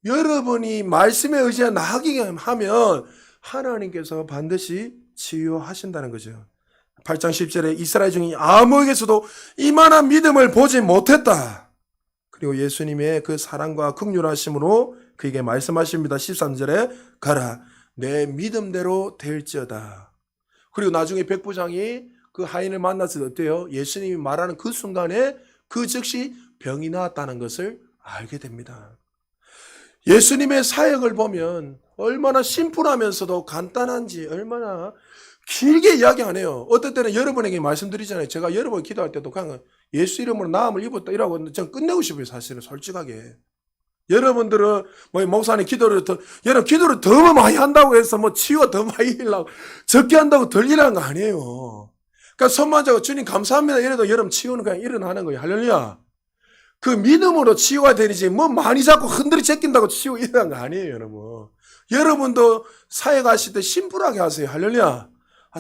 여러분이 말씀에 의지해 나가게 하면 하나님께서 반드시 치유하신다는 거죠. 8장 10절에 이스라엘 중에 아무에게서도 이만한 믿음을 보지 못했다. 그리고 예수님의 그 사랑과 긍휼하심으로 그에게 말씀하십니다. 13절에 가라 내 믿음대로 될지어다. 그리고 나중에 백부장이 그 하인을 만났을 때 어때요? 예수님이 말하는 그 순간에 그 즉시 병이 나았다는 것을 알게 됩니다. 예수님의 사역을 보면 얼마나 심플하면서도 간단한지 얼마나 길게 이야기 안 해요. 어떨 때는 여러분에게 말씀드리잖아요. 제가 여러분 기도할 때도 그냥 예수 이름으로 나음을 입었다 이라고 저는 끝내고 싶어요. 사실은 솔직하게. 여러분들은 뭐 목사님 여러분 기도를 더 많이 한다고 해서 뭐 치유가 더 많이 일라고 적게 한다고 덜 일하는 거 아니에요. 그러니까 손만 잡고 주님 감사합니다 이래도 여러분 치유는 그냥 일어나는 거예요. 할렐루야. 그 믿음으로 치유가 되는지 뭐 많이 잡고 흔들이 제낀다고 치유가 일어난 거 아니에요. 여러분. 여러분도 사역하실 때 심플하게 하세요. 할렐루야.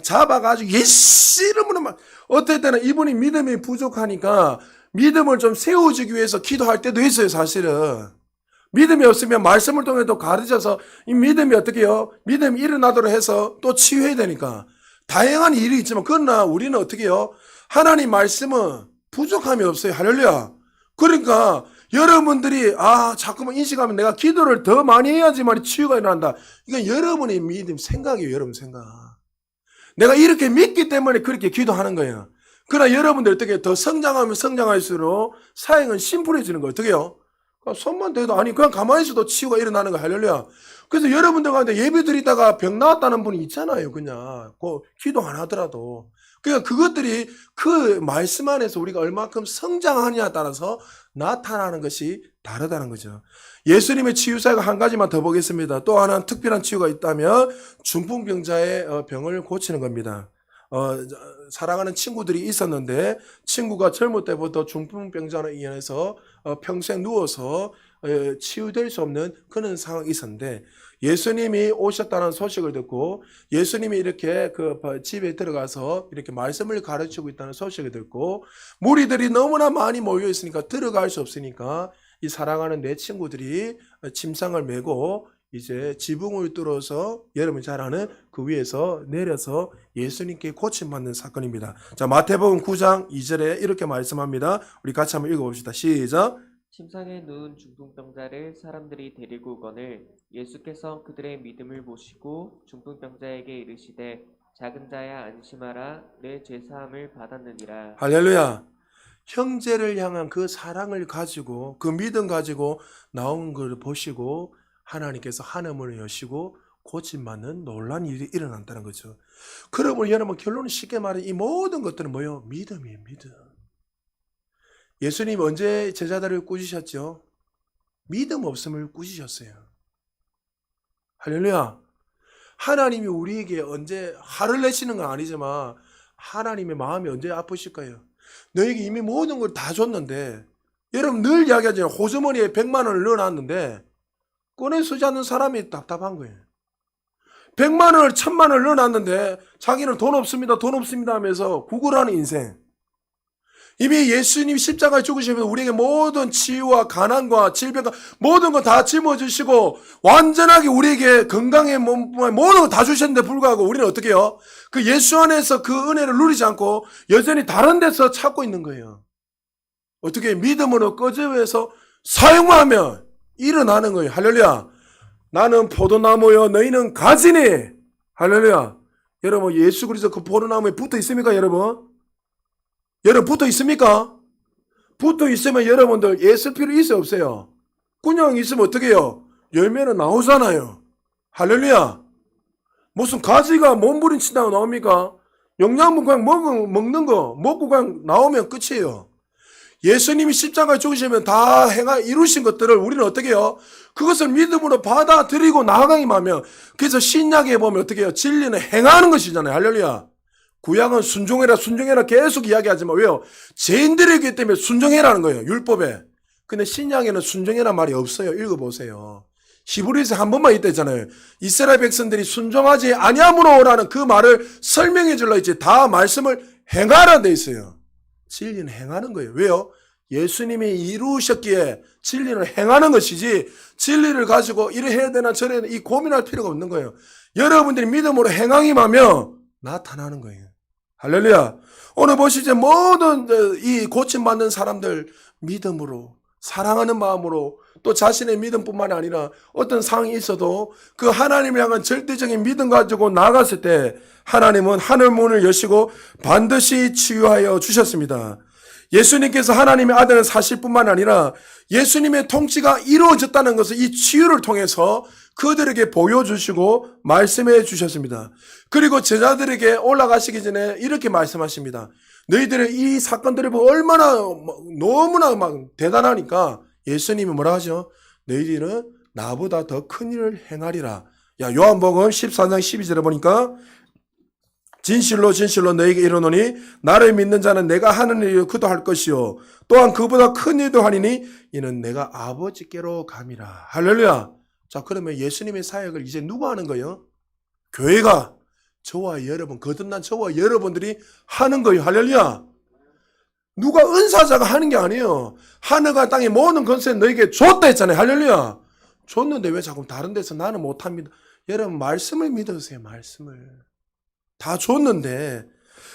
잡아가지고 예수 이름으로 막 어떨 때는 이분이 믿음이 부족하니까 믿음을 좀 세워주기 위해서 기도할 때도 있어요. 사실은. 믿음이 없으면 말씀을 통해서 가르쳐서 이 믿음이 어떻게 해요? 믿음이 일어나도록 해서 또 치유해야 되니까. 다양한 일이 있지만 그러나 우리는 어떻게 해요? 하나님 말씀은 부족함이 없어요. 할렐루야. 그러니까 여러분들이 자꾸만 인식하면 내가 기도를 더 많이 해야지만 치유가 일어난다. 이건 여러분의 믿음 생각이에요. 여러분 생각. 내가 이렇게 믿기 때문에 그렇게 기도하는 거예요. 그러나 여러분들 어떻게 더 성장하면 성장할수록 사역은 심플해지는 거예요. 어떻게 해요? 손만 대도 그냥 가만히 있어도 치유가 일어나는 거. 할렐루야. 그래서 여러분들 가운데 예배 드리다가 병 나왔다는 분이 있잖아요. 그냥 기도 안 하더라도. 그러니까 그것들이 그 말씀 안에서 우리가 얼마큼 성장하느냐에 따라서 나타나는 것이 다르다는 거죠. 예수님의 치유사가 한 가지만 더 보겠습니다. 또 하나 특별한 치유가 있다면 중풍병자의 병을 고치는 겁니다. 사랑하는 친구들이 있었는데 친구가 젊을 때부터 중풍병자로 인해서 평생 누워서 치유될 수 없는 그런 상황이 있었는데 예수님이 오셨다는 소식을 듣고 예수님이 이렇게 그 집에 들어가서 이렇게 말씀을 가르치고 있다는 소식을 듣고 무리들이 너무나 많이 모여 있으니까 들어갈 수 없으니까 이 사랑하는 내 친구들이 침상을 메고 이제 지붕을 뚫어서 여러분 잘 아는 그 위에서 내려서 예수님께 고침받는 사건입니다. 자, 마태복음 9장 2절에 이렇게 말씀합니다. 우리 같이 한번 읽어봅시다. 시작. 침상에 누운 중풍병자를 사람들이 데리고 오거늘 예수께서 그들의 믿음을 보시고 중풍병자에게 이르시되 작은 자야 안심하라 내 죄사함을 받았느니라. 할렐루야. 형제를 향한 그 사랑을 가지고 그 믿음 가지고 나온 걸 보시고 하나님께서 하늘문을 여시고 고침받는 놀라운 일이 일어난다는 거죠. 그러면 여러분 결론은 쉽게 말해 이 모든 것들은 뭐예요? 믿음이에요. 믿음. 예수님 언제 제자들을 꾸짖으셨죠? 믿음 없음을 꾸짖으셨어요. 할렐루야. 하나님이 우리에게 언제 화를 내시는 건 아니지만 하나님의 마음이 언제 아프실까요? 너에게 이미 모든 걸 다 줬는데 여러분 늘 이야기하잖아요. 호주머니에 100만 원을 넣어놨는데 꺼내 쓰지 않는 사람이 답답한 거예요. 100만 원을 1000만 원을 넣어놨는데 자기는 돈 없습니다 하면서 구걸하는 인생. 이미 예수님 십자가에 죽으시면서 우리에게 모든 치유와 가난과 질병과 모든 거 다 짊어지시고 완전하게 우리에게 건강의 몸, 모든 거 다 주셨는데 불구하고 우리는 어떻게 해요? 그 예수 안에서 그 은혜를 누리지 않고 여전히 다른 데서 찾고 있는 거예요. 어떻게 믿음으로 꺼져서 사용하면 일어나는 거예요. 할렐루야. 나는 포도나무요 너희는 가지니. 할렐루야. 여러분 예수 그리스도 그 포도나무에 붙어 있습니까 여러분? 여러분 붙어 있습니까? 붙어 있으면 여러분들 애쓸 필요 있어요 없어요? 그냥 있으면 어떻게 해요? 열매는 나오잖아요. 할렐루야. 무슨 가지가 몸부림친다고 나옵니까? 영양분 그냥 먹는 거 먹고 그냥 나오면 끝이에요. 예수님이 십자가에 죽으시면 다 이루신 것들을 우리는 어떻게 해요? 그것을 믿음으로 받아들이고 나아가기만 하면, 그래서 신약에 보면 어떻게 해요? 진리는 행하는 것이잖아요. 할렐루야. 구약은 순종해라 계속 이야기하지만 왜요? 죄인들이기 때문에 순종해라는 거예요. 율법에. 근데 신약에는 순종해라는 말이 없어요. 읽어보세요. 히브리서 한 번만 있다잖아요. 이스라엘 백성들이 순종하지 아니함으로라는 그 말을 설명해 줄라 했지. 다 말씀을 행하라는 데 있어요. 진리는 행하는 거예요. 왜요? 예수님이 이루셨기에 진리는 행하는 것이지 진리를 가지고 이래 해야 되나 저래 해야 되나 이 고민할 필요가 없는 거예요. 여러분들이 믿음으로 행하기만 나타나는 거예요. 할렐루야. 오늘 보시죠. 모든 이 고침받는 사람들 믿음으로 사랑하는 마음으로 또 자신의 믿음뿐만 아니라 어떤 상황이 있어도 그 하나님을 향한 절대적인 믿음 가지고 나갔을 때 하나님은 하늘 문을 여시고 반드시 치유하여 주셨습니다. 예수님께서 하나님의 아들은 사실뿐만 아니라 예수님의 통치가 이루어졌다는 것을 이 치유를 통해서 그들에게 보여주시고 말씀해 주셨습니다. 그리고 제자들에게 올라가시기 전에 이렇게 말씀하십니다. 너희들의 이 사건들을 보고 얼마나 너무나 대단하니까 예수님이 뭐라 하죠? 너희들은 나보다 더 큰 일을 행하리라. 야, 요한복음 14장 12절에 보니까 진실로 진실로 너희에게 이르노니 나를 믿는 자는 내가 하는 일을 그도 할 것이요 또한 그보다 큰 일도 하리니 이는 내가 아버지께로 감이라. 할렐루야. 자, 그러면 예수님의 사역을 이제 누가 하는 거예요? 교회가 저와 여러분, 거듭난 저와 여러분들이 하는 거예요. 할렐루야. 누가 은사자가 하는 게 아니에요. 하늘과 땅의 모든 권세는 너에게 줬다 했잖아요. 할렐루야. 줬는데 왜 자꾸 다른 데서 나는 못합니다. 여러분 말씀을 믿으세요. 말씀을. 다 줬는데.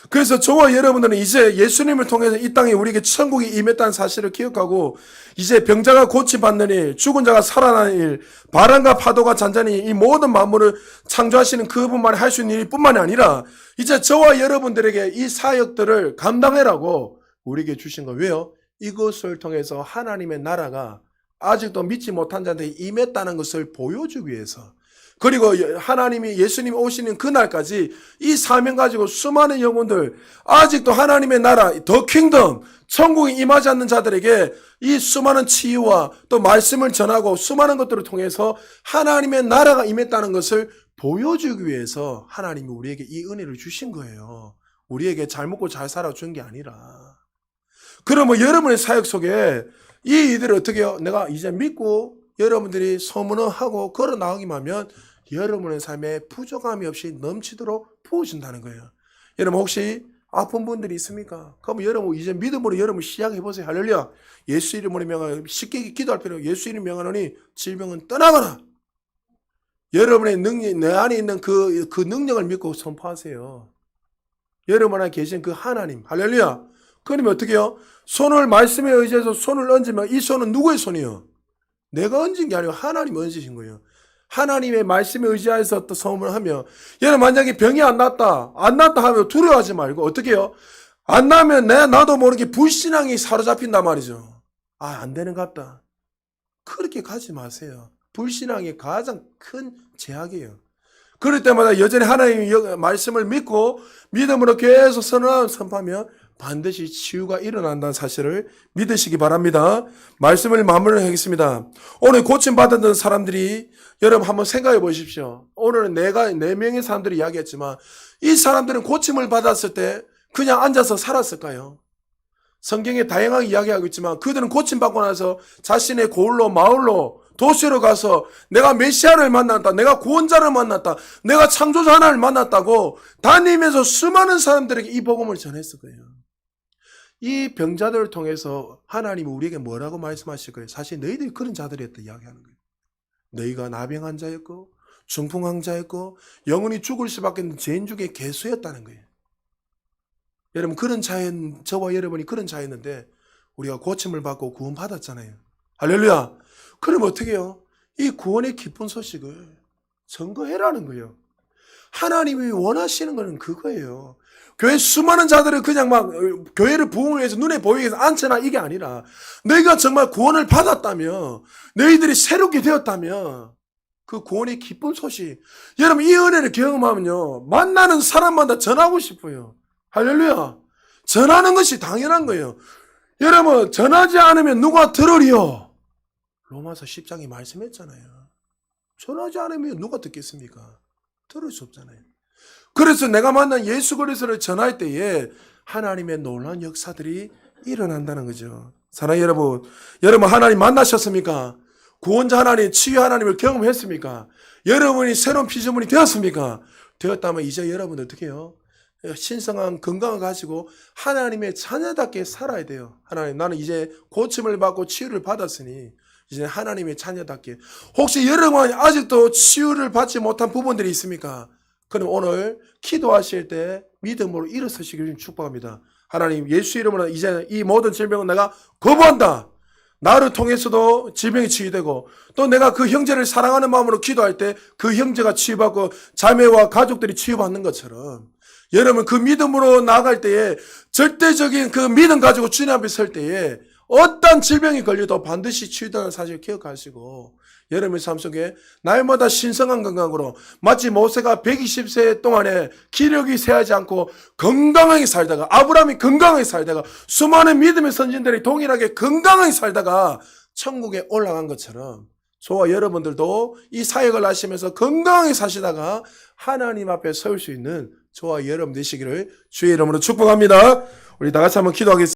그래서 저와 여러분들은 이제 예수님을 통해서 이 땅에 우리에게 천국이 임했다는 사실을 기억하고 이제 병자가 고침받는 일, 죽은 자가 살아나는 일, 바람과 파도가 잔잔히 이 모든 만물을 창조하시는 그분만이 할 수 있는 일뿐만이 아니라 이제 저와 여러분들에게 이 사역들을 감당해라고 우리에게 주신 거. 왜요? 이것을 통해서 하나님의 나라가 아직도 믿지 못한 자한테 임했다는 것을 보여주기 위해서, 그리고 하나님이 예수님이 오시는 그날까지 이 사명 가지고 수많은 영혼들, 아직도 하나님의 나라 더 킹덤 천국에 임하지 않는 자들에게 이 수많은 치유와 또 말씀을 전하고 수많은 것들을 통해서 하나님의 나라가 임했다는 것을 보여주기 위해서 하나님이 우리에게 이 은혜를 주신 거예요. 우리에게 잘 먹고 잘 살아 준 게 아니라. 그러면 여러분의 사역 속에 이 일들을 어떻게 해요? 내가 이제 믿고 여러분들이 소문을 하고 걸어 나가기만 하면 여러분의 삶에 부족함이 없이 넘치도록 부어진다는 거예요. 여러분 혹시 아픈 분들이 있습니까? 그러면 여러분 이제 믿음으로 여러분 시작해 보세요. 할렐루야. 예수 이름으로 명하노니, 쉽게 기도할 필요 없고 예수 이름 명하노니 질병은 떠나가라. 여러분의 능력, 내 안에 있는 그 능력을 믿고 선포하세요. 여러분 안에 계신 그 하나님. 할렐루야. 그러면 어떻게 해요? 손을 말씀에 의지해서 손을 얹으면 이 손은 누구의 손이요? 내가 얹은 게 아니고 하나님이 얹으신 거예요. 하나님의 말씀에 의지해서 또 소문을 하면, 여러분 만약에 병이 안 났다 하면 두려워하지 말고 어떻게 해요? 안 나면 나도 모르게 불신앙이 사로잡힌단 말이죠. 안 되는 것 같다. 그렇게 가지 마세요. 불신앙이 가장 큰 제약이에요. 그럴 때마다 여전히 하나님의 말씀을 믿고 믿음으로 계속 선포하면 반드시 치유가 일어난다는 사실을 믿으시기 바랍니다. 말씀을 마무리하겠습니다. 오늘 고침받았던 사람들이 여러분 한번 생각해 보십시오. 오늘은 내가 4명의 사람들이 이야기했지만 이 사람들은 고침을 받았을 때 그냥 앉아서 살았을까요? 성경에 다양하게 이야기하고 있지만 그들은 고침받고 나서 자신의 고을로 마을로 도시로 가서 내가 메시아를 만났다, 내가 구원자를 만났다, 내가 창조자 하나를 만났다고 다니면서 수많은 사람들에게 이 복음을 전했을 거예요. 이 병자들을 통해서 하나님이 우리에게 뭐라고 말씀하실 거예요? 사실 너희들이 그런 자들이었다 이야기하는 거예요. 너희가 나병한 자였고 중풍한 자였고 영원히 죽을 수밖에 없는 죄인 중에 괴수였다는 거예요. 여러분 그런 자연 저와 여러분이 그런 자였는데 우리가 고침을 받고 구원 받았잖아요. 할렐루야. 그럼 어떻게 해요? 이 구원의 기쁜 소식을 증거해라는 거예요. 하나님이 원하시는 것은 그거예요. 교회 수많은 자들을 그냥 막 교회를 부흥을 위해서 눈에 보이게 해서 앉혀놔 이게 아니라 너희가 정말 구원을 받았다며 너희들이 새롭게 되었다며 그 구원의 기쁜 소식 여러분 이 은혜를 경험하면요 만나는 사람마다 전하고 싶어요. 할렐루야. 전하는 것이 당연한 거예요. 여러분 전하지 않으면 누가 들으리요? 로마서 10장이 말씀했잖아요. 전하지 않으면 누가 듣겠습니까? 들을 수 없잖아요. 그래서 내가 만난 예수 그리스도를 전할 때에 하나님의 놀라운 역사들이 일어난다는 거죠. 사랑하는 여러분, 여러분 하나님 만나셨습니까? 구원자 하나님, 치유 하나님을 경험했습니까? 여러분이 새로운 피조물이 되었습니까? 되었다면 이제 여러분 어떻게 해요? 신성한 건강을 가지고 하나님의 자녀답게 살아야 돼요. 하나님 나는 이제 고침을 받고 치유를 받았으니 이제 하나님의 자녀답게. 혹시 여러분이 아직도 치유를 받지 못한 부분들이 있습니까? 그럼 오늘 기도하실 때 믿음으로 일어서시기를 축복합니다. 하나님 예수 이름으로 이제 이 모든 질병은 내가 거부한다. 나를 통해서도 질병이 치유되고 또 내가 그 형제를 사랑하는 마음으로 기도할 때 그 형제가 치유받고 자매와 가족들이 치유받는 것처럼 여러분 그 믿음으로 나아갈 때에 절대적인 그 믿음 가지고 주님 앞에 설 때에 어떤 질병이 걸려도 반드시 치유되는 사실을 기억하시고 여러분의 삶 속에 날마다 신성한 건강으로 마치 모세가 120세 동안에 기력이 쇠하지 않고 건강하게 살다가 아브라함이 건강하게 살다가 수많은 믿음의 선진들이 동일하게 건강하게 살다가 천국에 올라간 것처럼 저와 여러분들도 이 사역을 하시면서 건강하게 사시다가 하나님 앞에 설 수 있는 저와 여러분 되시기를 주의 이름으로 축복합니다. 우리 다 같이 한번 기도하겠습니다.